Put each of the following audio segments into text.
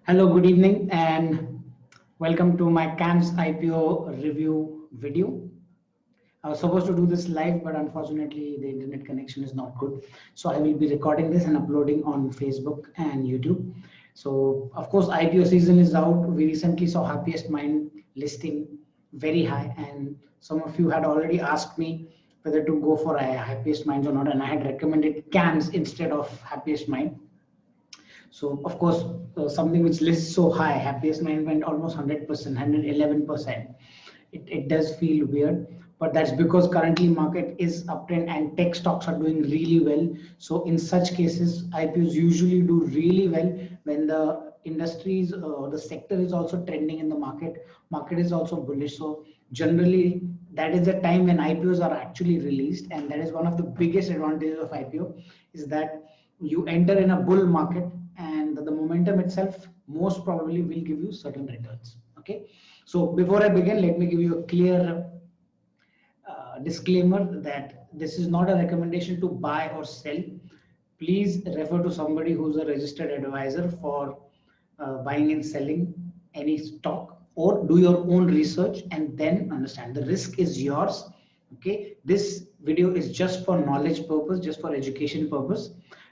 Hello, good evening, and welcome to my CAMS IPO review video. I was supposed to do this live, but unfortunately, the internet connection is not good. So I will be recording this and uploading on Facebook and YouTube. So, of course, IPO season is out. We recently saw Happiest Mind listing very high, and some of you had already asked me whether to go for a Happiest Minds or not, and I had recommended CAMS instead of Happiest Mind. So of course, something which lists so high, Happiest Mind went almost 100%, 111%. It does feel weird, but that's because currently market is uptrend and tech stocks are doing really well. So in such cases, IPOs usually do really well when the industries or the sector is also trending in the market. Market is also bullish. So generally, that is the time when IPOs are actually released, and that is one of the biggest advantages of IPO is that you enter in a bull market and the momentum itself most probably will give you certain returns. Okay, so before I begin, let me give you a clear disclaimer that this is not a recommendation to buy or sell. Please refer to somebody who's a registered advisor for buying and selling any stock, or do your own research and then understand the risk is yours. Okay, this video is just for knowledge purpose, just for education purpose.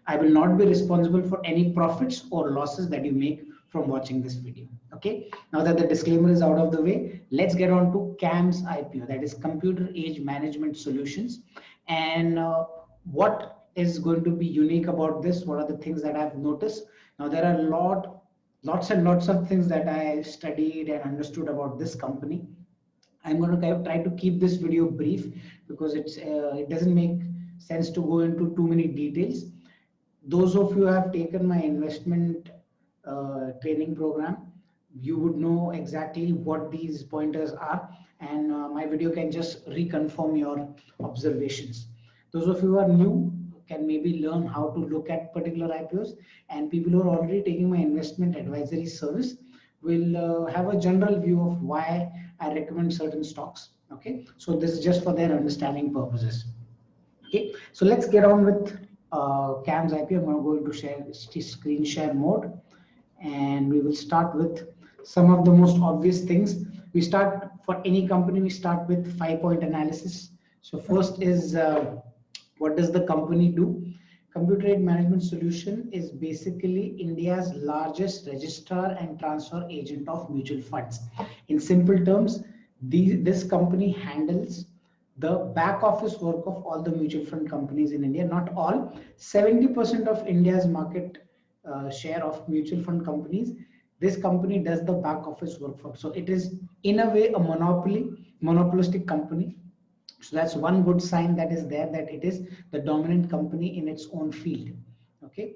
I will not be responsible for any profits or losses that you make from watching this video. Okay, now that the disclaimer is out of the way, let's get on to CAMS IPO, that is Computer Age Management Solutions. And what is going to be unique about this? What are the things that I've noticed? Now there are lots and lots of things that I studied and understood about this company. I'm going to try to keep this video brief because it doesn't make sense to go into too many details. Those of you who have taken my investment training program, you would know exactly what these pointers are, and my video can just reconfirm your observations. Those of you who are new can maybe learn how to look at particular IPOs, and people who are already taking my investment advisory service will have a general view of why I recommend certain stocks. Okay, so this is just for their understanding purposes. Okay, so let's get on with CAMS IPO. I'm going to go into screen share mode, and we will start with some of the most obvious things. We start for any company, we start with 5-point analysis. So first is what does the company do? Computer Age Management Solution is basically India's largest registrar and transfer agent of mutual funds. In simple terms, this company handles the back office work of all the mutual fund companies in India. Not all, 70% of India's market share of mutual fund companies, this company does the back office work for. So it is in a way a monopolistic company. So that's one good sign that is there, that it is the dominant company in its own field. Okay,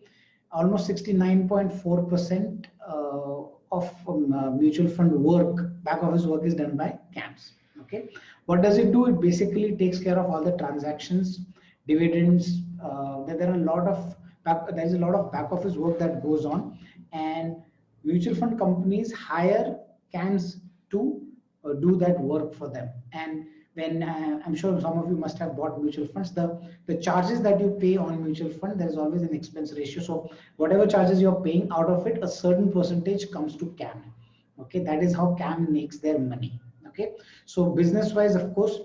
almost 69.4% of mutual fund work, back office work, is done by CAMS. Okay, what does it do? It basically takes care of all the transactions, dividends. There are a lot of there's a lot of back office work that goes on, and mutual fund companies hire CAMS to do that work for them. And when I'm sure some of you must have bought mutual funds, the charges that you pay on mutual fund, there's always an expense ratio. So whatever charges you're paying, out of it, a certain percentage comes to CAM. Okay, that is how CAM makes their money. Okay, so business wise, of course,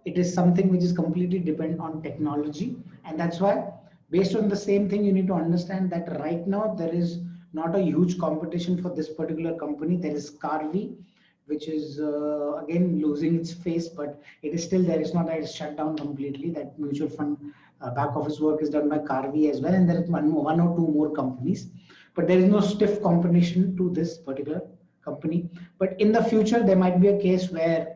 it is something which is completely dependent on technology, and that's why, based on the same thing, you need to understand that right now there is not a huge competition for this particular company. There is Karvy, which is again losing its face, but it is still there. It's not that it's shut down completely. That mutual fund back office work is done by Karvy as well, and there is one or two more companies, but there is no stiff competition to this particular company. But in the future, there might be a case where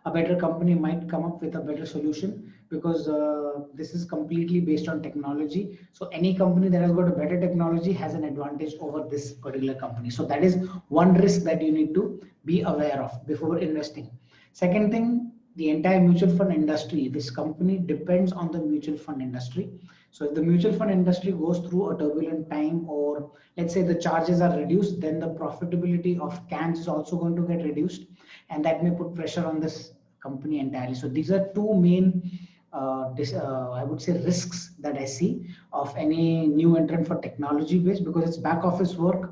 a better company might come up with a better solution, because this is completely based on technology. So any company that has got a better technology has an advantage over this particular company. So that is one risk that you need to be aware of before investing. Second thing, the entire mutual fund industry, this company depends on the mutual fund industry. So if the mutual fund industry goes through a turbulent time, or let's say the charges are reduced, then the profitability of CAMS is also going to get reduced, and that may put pressure on this company entirely. So these are two main I would say risks that I see of any new entrant for technology based, because it's back office work.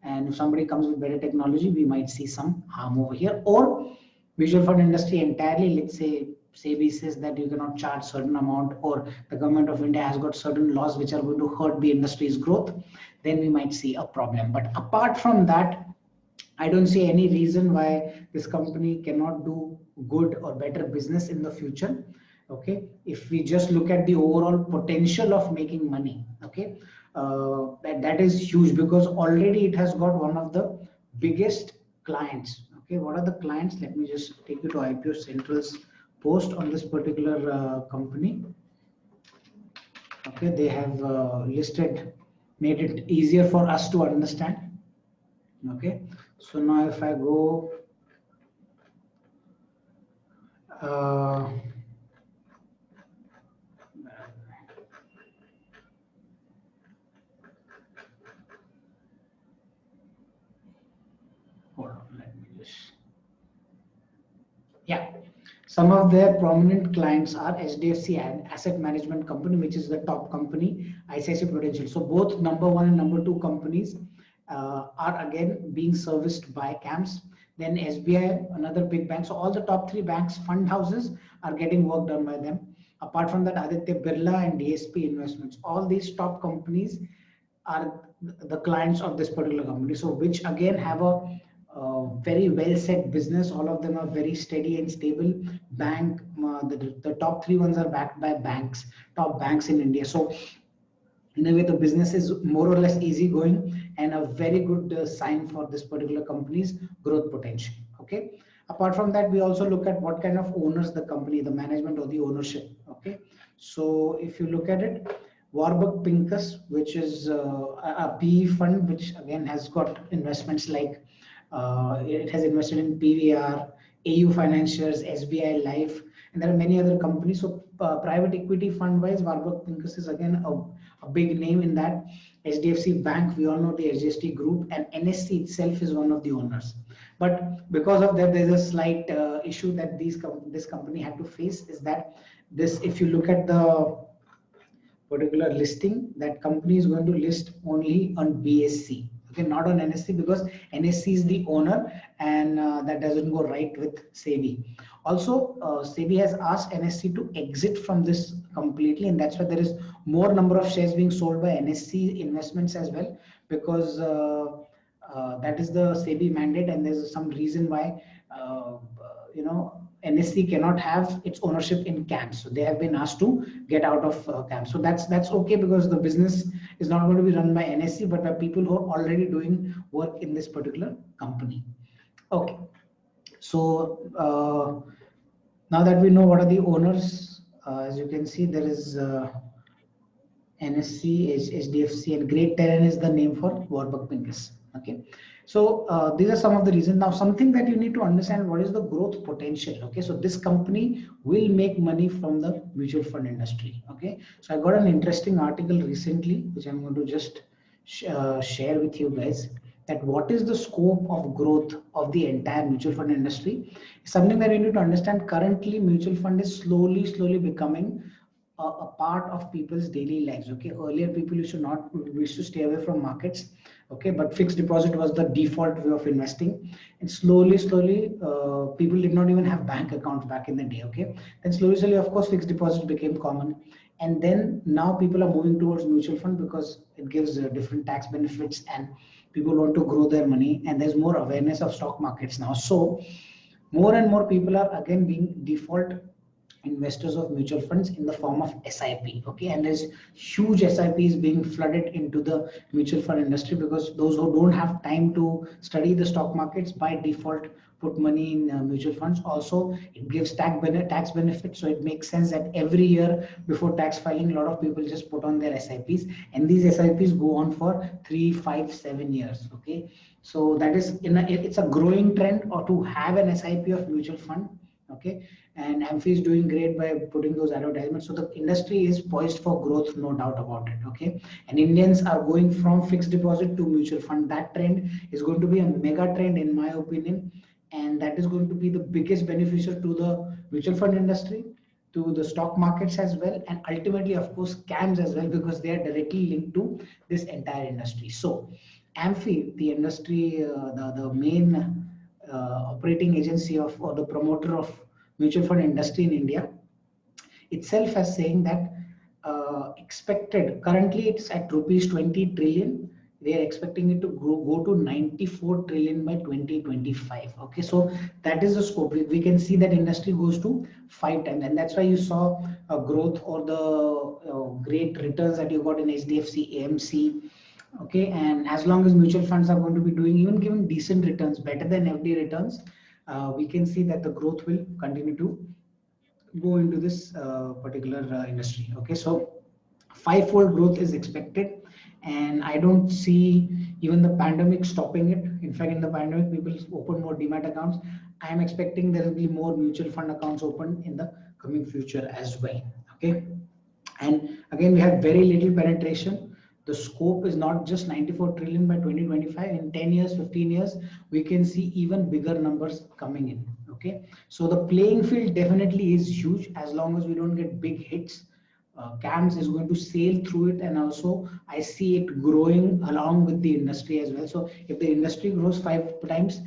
And if somebody comes with better technology, we might see some harm over here. Or mutual fund industry entirely, let's say SEBI says that you cannot charge certain amount, or the government of India has got certain laws which are going to hurt the industry's growth, then we might see a problem. But apart from that, I don't see any reason why this company cannot do good or better business in the future. Okay, if we just look at the overall potential of making money, okay, that is huge, because already it has got one of the biggest clients. Okay, what are the clients? Let me just take you to IPO Central's post on this particular company. Okay, they have listed, made it easier for us to understand. Okay, so now if I go hold on, let me just, yeah. Some of their prominent clients are HDFC and Asset Management Company, which is the top company, ICICI Prudential. So both number one and number two companies are again being serviced by CAMS. Then SBI, another big bank. So all the top three banks, fund houses, are getting work done by them. Apart from that, Aditya Birla and DSP Investments, all these top companies are the clients of this particular company. So which again have a very well set business. All of them are very steady and stable. Bank, the top three ones are backed by banks, top banks in India. So in a way, the business is more or less easy going, and a very good sign for this particular company's growth potential. Okay. Apart from that, we also look at what kind of owners the company, the management or the ownership. Okay. So if you look at it, Warburg Pincus, which is a PE fund, which again has got investments like it has invested in PVR, AU Financials, SBI Life, and there are many other companies. So private equity fund wise, Warburg Pincus is again a big name in that. HDFC Bank, we all know the HDFC Group, and NSC itself is one of the owners. But because of that, there's a slight issue that this company had to face, is that this, if you look at the particular listing, that company is going to list only on BSC, okay, not on NSE, because NSE is the owner, and that doesn't go right with SEBI. Also, SEBI has asked NSE to exit from this completely, and that's why there is more number of shares being sold by NSE investments as well, because that is the SEBI mandate, and there's some reason why NSE cannot have its ownership in CAMS. So they have been asked to get out of CAMS. So that's okay, because the business is not going to be run by NSE, but by people who are already doing work in this particular company. Okay. So now that we know what are the owners, as you can see, there is NSC, HDFC, and Great Terrain is the name for Warburg Pincus. Okay. So these are some of the reasons. Now, something that you need to understand, what is the growth potential. Okay, so this company will make money from the mutual fund industry. Okay, so I got an interesting article recently, which I'm going to just share with you guys, that what is the scope of growth of the entire mutual fund industry. Something that you need to understand. Currently, mutual fund is slowly becoming a part of people's daily lives. Okay, earlier people used to stay away from markets. Okay, but fixed deposit was the default way of investing, and slowly people did not even have bank accounts back in the day. Okay, then slowly of course fixed deposit became common, and then now people are moving towards mutual fund because it gives different tax benefits, and people want to grow their money, and there's more awareness of stock markets now. So more and more people are again being default investors of mutual funds in the form of SIP. Okay, and there's huge SIPs being flooded into the mutual fund industry, because those who don't have time to study the stock markets by default put money in mutual funds. Also, it gives tax benefits, so it makes sense that every year before tax filing, a lot of people just put on their SIPs, and these SIPs go on for 3, 5, 7 years. Okay, so that is it's a growing trend, or to have an SIP of mutual fund. Okay, and Amphy is doing great by putting those advertisements. So the industry is poised for growth, no doubt about it. Okay, and Indians are going from fixed deposit to mutual fund. That trend is going to be a mega trend, in my opinion, and that is going to be the biggest beneficial to the mutual fund industry, to the stock markets as well, and ultimately, of course, CAMS as well, because they are directly linked to this entire industry. So, AMFI, the industry, the main operating agency of or the promoter of mutual fund industry in India, itself as saying that expected currently it's at rupees 20 trillion. They are expecting it to go to 94 trillion by 2025. Okay, so that is the scope. We can see that industry goes to 5 times, and that's why you saw a growth or the great returns that you got in HDFC, AMC. Okay, and as long as mutual funds are going to be doing, even giving decent returns, better than FD returns, we can see that the growth will continue to go into this particular industry. Okay, so fivefold growth is expected, and I don't see even the pandemic stopping it. In fact, in the pandemic, people open more demat accounts. I am expecting there will be more mutual fund accounts open in the coming future as well. Okay, and again, we have very little penetration. The scope is not just 94 trillion by 2025. In 10 years, 15 years, we can see even bigger numbers coming in. Okay, so the playing field definitely is huge as long as we don't get big hits. CAMS is going to sail through it, and also I see it growing along with the industry as well. So if the industry grows 5 times,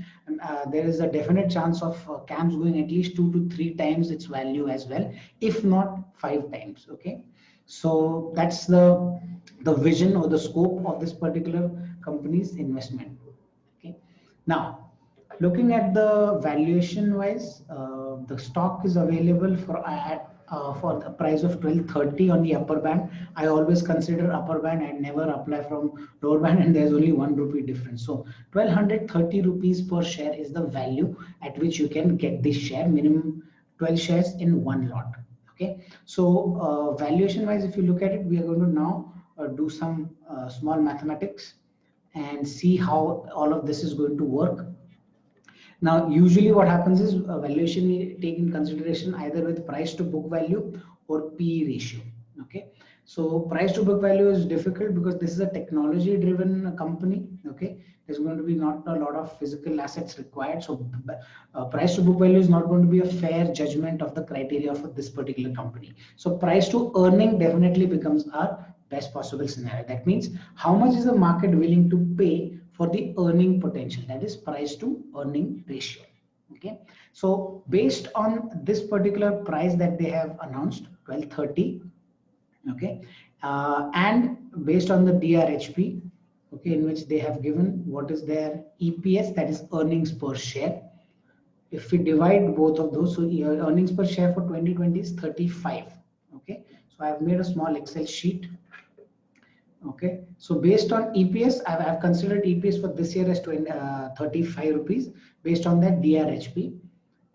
there is a definite chance of CAMS going at least 2 to 3 times its value as well, if not 5 times. Okay, so that's the vision or the scope of this particular company's investment. Okay, now looking at the valuation wise, the stock is available for the price of 1230 on the upper band. I always consider upper band and never apply from lower band, and there's only 1 rupee difference. So 1230 rupees per share is the value at which you can get this share, minimum 12 shares in one lot. Okay, so valuation wise, if you look at it, we are going to now do some small mathematics and see how all of this is going to work. Now, usually what happens is valuation is taken in consideration either with price to book value or PE ratio. Okay, so price to book value is difficult because this is a technology driven company. Okay, there's going to be not a lot of physical assets required. So price to book value is not going to be a fair judgment of the criteria for this particular company. So price to earning definitely becomes our best possible scenario. That means how much is the market willing to pay for the earning potential, that is price to earning ratio. Okay, so based on this particular price that they have announced, 1230, okay, and based on the DRHP, okay, in which they have given what is their EPS, that is earnings per share. If we divide both of those, so earnings per share for 2020 is 35. Okay, so I have made a small Excel sheet. Okay, so based on EPS, I've considered EPS for this year as 35 rupees based on that DRHP,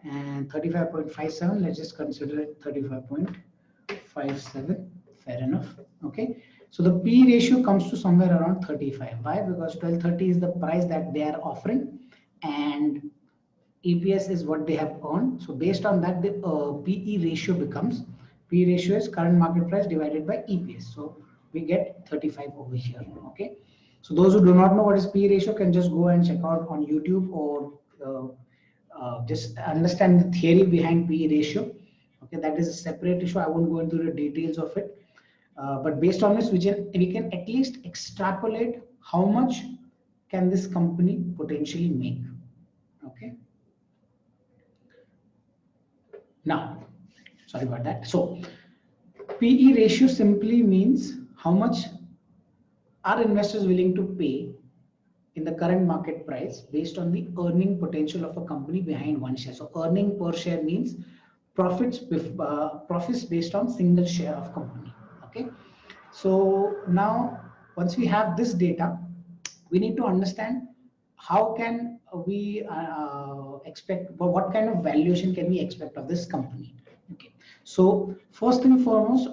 and 35.57. Let's just consider it 35.57. Fair enough. Okay, so the P ratio comes to somewhere around 35. Why? Because 1230 is the price that they are offering, and EPS is what they have earned. So based on that, the PE ratio becomes, P ratio is current market price divided by EPS. So we get 35 over here. Okay, so those who do not know what is P ratio can just go and check out on YouTube, or just understand the theory behind P ratio. Okay, that is a separate issue. I won't go into the details of it, but based on this, we can at least extrapolate how much can this company potentially make. Okay, now sorry about that. So PE ratio simply means how much are investors willing to pay in the current market price based on the earning potential of a company behind one share. So earning per share means profits based on single share of company. Okay, so now once we have this data, we need to understand how can we expect, what kind of valuation can we expect of this company. Okay, so first and foremost,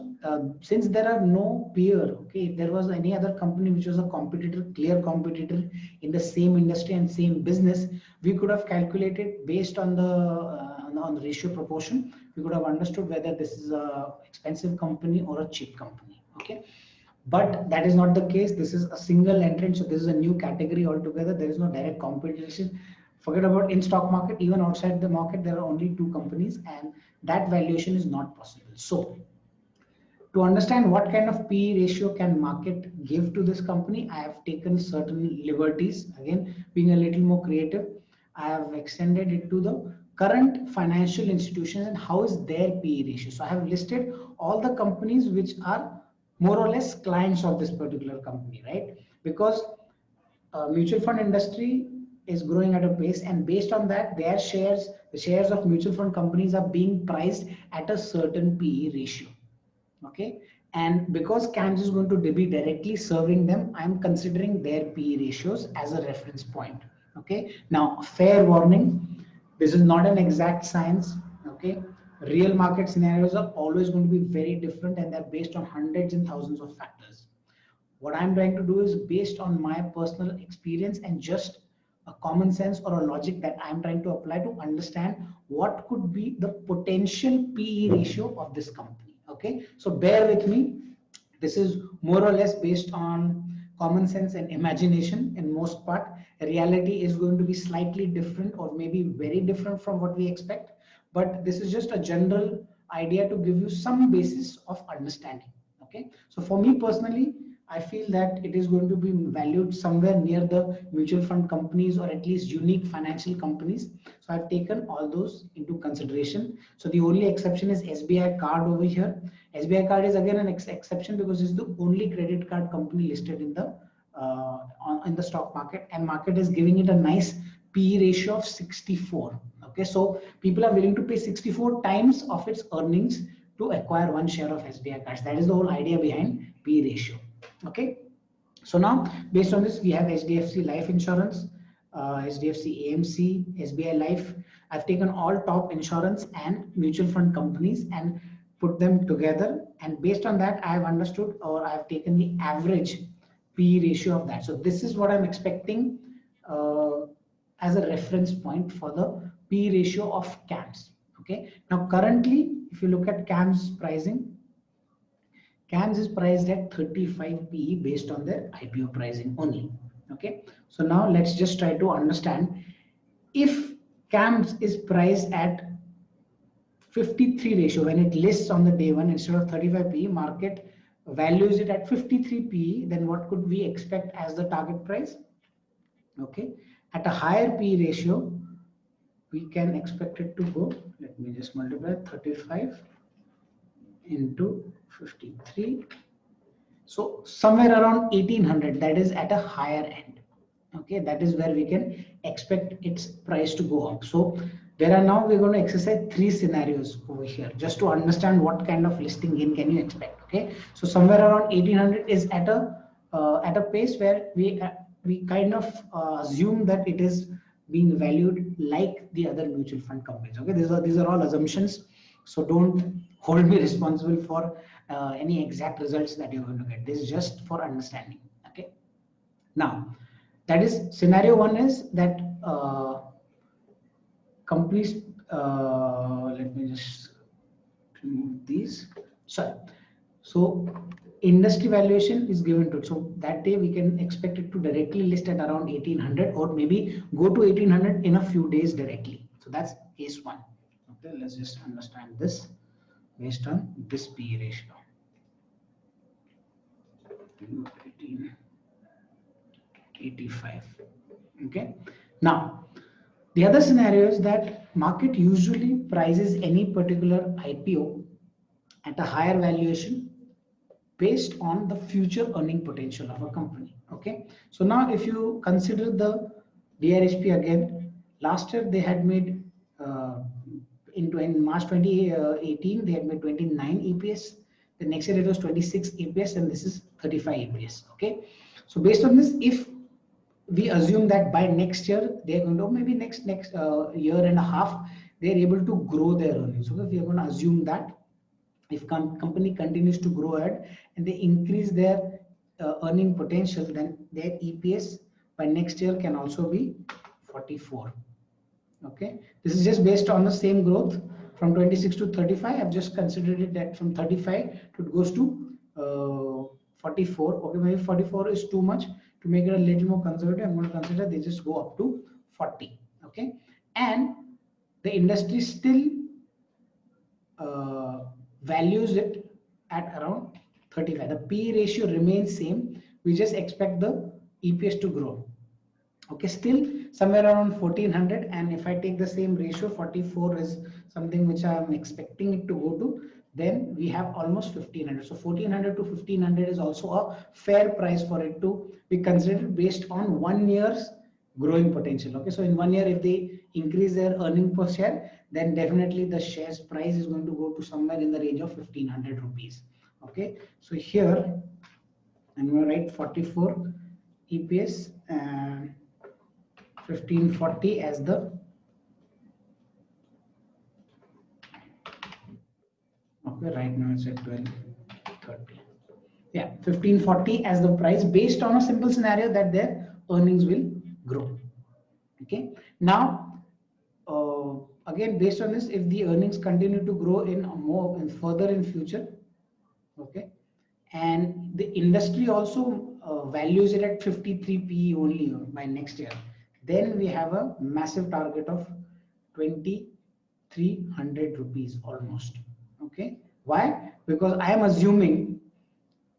since there are no peer, okay, if there was any other company which was a competitor, clear competitor in the same industry and same business, we could have calculated based on the ratio proportion. We could have understood whether this is a expensive company or a cheap company. Okay, but that is not the case. This is a single entrant, so this is a new category altogether. There is no direct competition. Forget about in stock market, even outside the market, there are only two companies, and that valuation is not possible. So to understand what kind of PE ratio can market give to this company, I have taken certain liberties. Again, being a little more creative, I have extended it to the current financial institutions and how is their PE ratio. So I have listed all the companies which are more or less clients of this particular company, right? Because mutual fund industry is growing at a pace, and based on that, their shares, the shares of mutual fund companies are being priced at a certain PE ratio. Okay, and because CAMS is going to be directly serving them, I'm considering their PE ratios as a reference point. Okay, now fair warning, this is not an exact science. Okay, real market scenarios are always going to be very different, and they're based on hundreds and thousands of factors. What I'm trying to do is based on my personal experience and just a common sense or a logic that I'm trying to apply to understand what could be the potential PE ratio of this company. Okay, so bear with me. This is more or less based on common sense and imagination in most part. Reality is going to be slightly different or maybe very different from what we expect. But this is just a general idea to give you some basis of understanding. Okay, so for me personally, I feel that it is going to be valued somewhere near the mutual fund companies or at least unique financial companies. So I've taken all those into consideration. So the only exception is SBI Card over here. SBI Card is again an exception because it's the only credit card company listed in the in the stock market, and market is giving it a nice PE ratio of 64. Okay, so people are willing to pay 64 times of its earnings to acquire one share of SBI Cards. That is the whole idea behind PE ratio. Okay, so now based on this, we have HDFC Life Insurance, HDFC AMC, SBI Life. I've taken all top insurance and mutual fund companies and put them together, and based on that, I have understood, or I have taken the average PE ratio of that. So this is what I'm expecting as a reference point for the PE ratio of CAMS. Okay, now currently, if you look at CAMS pricing, CAMS is priced at 35 PE based on their IPO pricing only. Okay, so now let's just try to understand if CAMS is priced at 53 ratio when it lists on the day one instead of 35 PE, market values it at 53 PE, then what could we expect as the target price? Okay, at a higher PE ratio, we can expect it to go, let me just multiply 35 into 53. So somewhere around 1800, that is at a higher end. Okay, that is where we can expect its price to go up. So there are now we're going to exercise 3 scenarios over here just to understand what kind of listing gain can you expect. Okay, so somewhere around 1800 is at a pace where we kind of assume that it is being valued like the other mutual fund companies. Okay, these are all assumptions, so don't hold me responsible for any exact results that you're going to get. This is just for understanding. Okay, now that is scenario 1 is that companies, let me just remove these. Sorry. So industry valuation is given to it. So that day we can expect it to directly list at around 1800 or maybe go to 1800 in a few days directly. So that's case 1. Okay, let's just understand this based on this PE ratio. 1885. Okay. Now, the other scenario is that market usually prices any particular IPO at a higher valuation based on the future earning potential of a company. Okay. So now if you consider the DRHP again, last year they had made in March 2018 they had made 29 EPS. The next year it was 26 EPS, and this is 35 EPS. Okay. So based on this, if we assume that by next year they're going to, maybe next year and a half, they're able to grow their earnings. So we are going to assume that if company continues to grow ahead and they increase their earning potential, then their EPS by next year can also be 44. Okay, this is just based on the same growth from 26 to 35. I've just considered it that from 35 it goes to 44. Okay, maybe 44 is too much. To make it a little more conservative, I'm going to consider they just go up to 40. Okay, and the industry still values it at around 35. The P ratio remains same. We just expect the EPS to grow. Okay, still somewhere around 1400, and if I take the same ratio, 44 is something which I'm expecting it to go to, then we have almost 1500. So 1400 to 1500 is also a fair price for it to be considered based on 1 year's growing potential. Okay, so in 1 year, if they increase their earning per share, then definitely the shares price is going to go to somewhere in the range of 1500 rupees. Okay, so here I'm going to write 44 EPS and 1540 as the right now it's at 1230. Yeah, 1540 as the price based on a simple scenario that their earnings will grow. Okay, now again based on this, if the earnings continue to grow in more in further in future, okay, and the industry also values it at 53 PE only by next year, then we have a massive target of 2300 rupees almost. Okay, why? Because I am assuming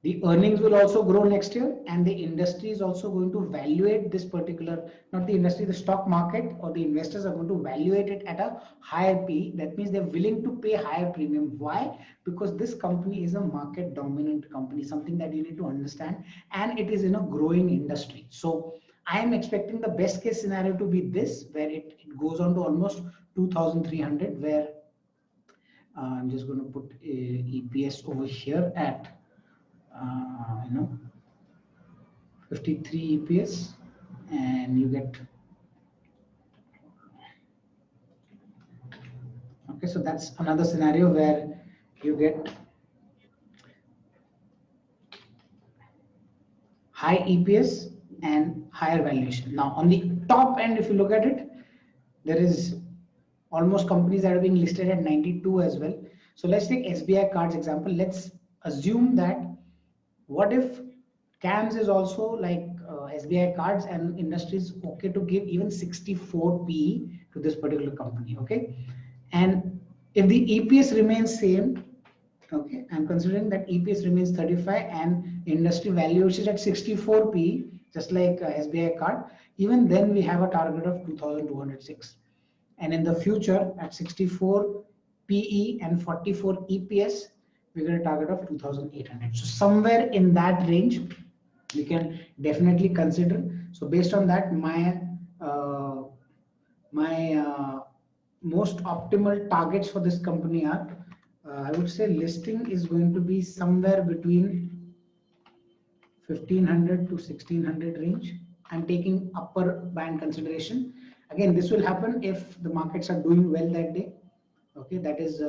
the earnings will also grow next year, and the industry is also going to valuate this particular, not the industry, the stock market or the investors are going to valuate it at a higher P. That means they're willing to pay higher premium. Why? Because this company is a market dominant company, something that you need to understand, and it is in a growing industry. So I am expecting the best case scenario to be this, where it goes on to almost 2300, where I'm just going to put EPS over here at 53 EPS, and you get, okay, so that's another scenario where you get high EPS and higher valuation. Now on the top end, if you look at it, there is almost companies that are being listed at 92 as well. So let's take SBI Cards example. Let's assume that what if CAMS is also like SBI Cards and industry is okay to give even 64 PE to this particular company. Okay, and if the EPS remains same, okay, I'm considering that EPS remains 35 and industry valuation at 64 PE, just like SBI Card, even then we have a target of 2206. And in the future at 64 PE and 44 EPS, we get a target of 2800. So somewhere in that range we can definitely consider. So based on that, my most optimal targets for this company are, I would say listing is going to be somewhere between 1500 to 1600 range. I'm taking upper band consideration. Again, this will happen if the markets are doing well that day. Okay, that is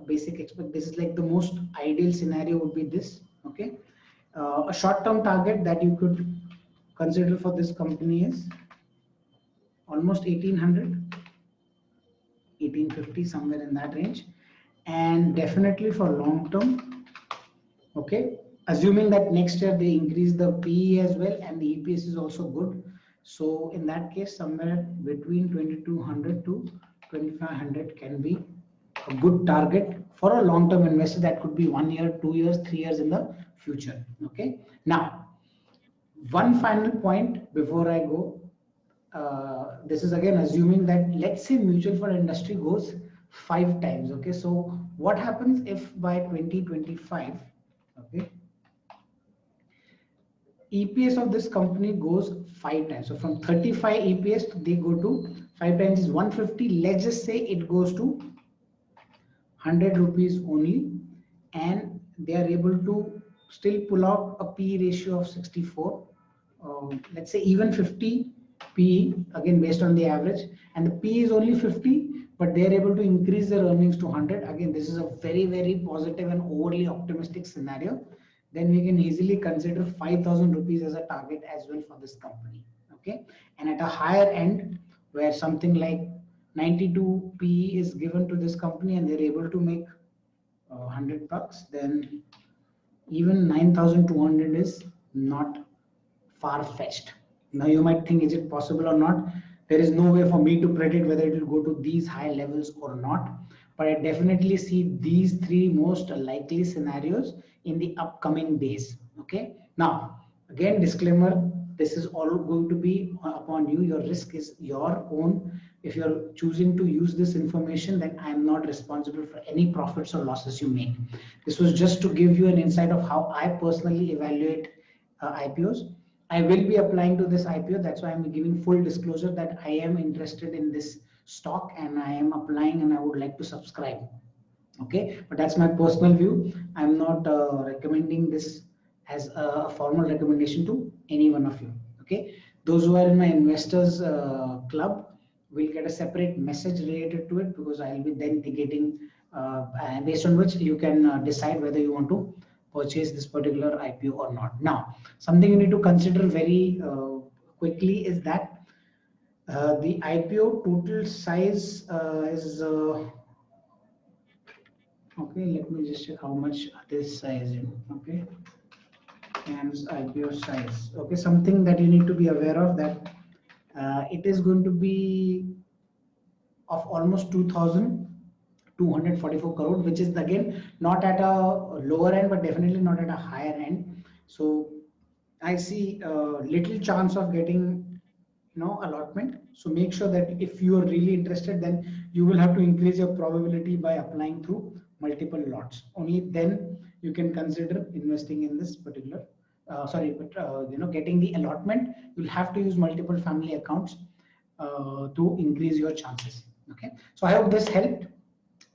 basic expect. This is like the most ideal scenario would be this. Okay, a short-term target that you could consider for this company is almost 1800, 1850, somewhere in that range, and definitely for long-term. Okay, assuming that next year they increase the PE as well and the EPS is also good. So in that case, somewhere between 2200 to 2500 can be a good target for a long-term investor. That could be 1 year, 2 years, 3 years in the future. Okay. Now, one final point before I go. This is again assuming that, let's say mutual fund industry goes 5 times. Okay. So what happens if by 2025, okay, EPS of this company goes 5 times. So from 35 EPS, they go to 5 times is 150. Let's just say it goes to 100 rupees only, and they are able to still pull out a P ratio of 64. Let's say even 50 PE, again based on the average, and the P is only 50, but they are able to increase their earnings to 100. Again, this is a very, very positive and overly optimistic scenario. Then we can easily consider 5,000 rupees as a target as well for this company. Okay, and at a higher end, where something like 92 PE is given to this company and they're able to make 100 bucks, then even 9,200 is not far-fetched. Now you might think, is it possible or not? There is no way for me to predict whether it will go to these high levels or not. but I definitely see these three most likely scenarios in the upcoming days. Okay. Now, again, disclaimer, this is all going to be upon you. Your risk is your own. If you're choosing to use this information, then I'm not responsible for any profits or losses you make. This was just to give you an insight of how I personally evaluate IPOs. I will be applying to this IPO. That's why I'm giving full disclosure that I am interested in this stock and I am applying and I would like to subscribe. Okay, but that's my personal view. I'm not recommending this as a formal recommendation to any one of you. Okay, those who are in my investors club will get a separate message related to it, because I'll be then getting based on which you can decide whether you want to purchase this particular IPO or not. Now, something you need to consider very quickly is that the IPO total size is okay. Let me just check how much this size is. Okay, and IPO size. Okay, something that you need to be aware of, that it is going to be of almost 2,244 crore, which is again not at a lower end, but definitely not at a higher end. So I see little chance of getting allotment. So make sure that if you are really interested, then you will have to increase your probability by applying through multiple lots. Only then you can consider investing in this particular getting the allotment. You'll have to use multiple family accounts to increase your chances. Okay, so I hope this helped.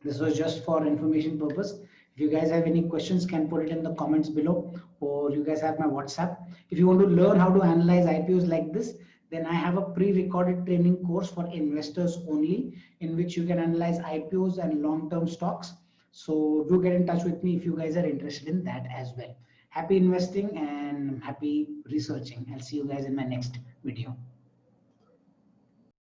This was just for information purpose. If you guys have any questions, can put it in the comments below, or you guys have my WhatsApp. If you want to learn how to analyze IPOs like this, then I have a pre-recorded training course for investors only, in which you can analyze IPOs and long-term stocks. So do get in touch with me if you guys are interested in that as well. Happy investing and happy researching. I'll see you guys in my next video.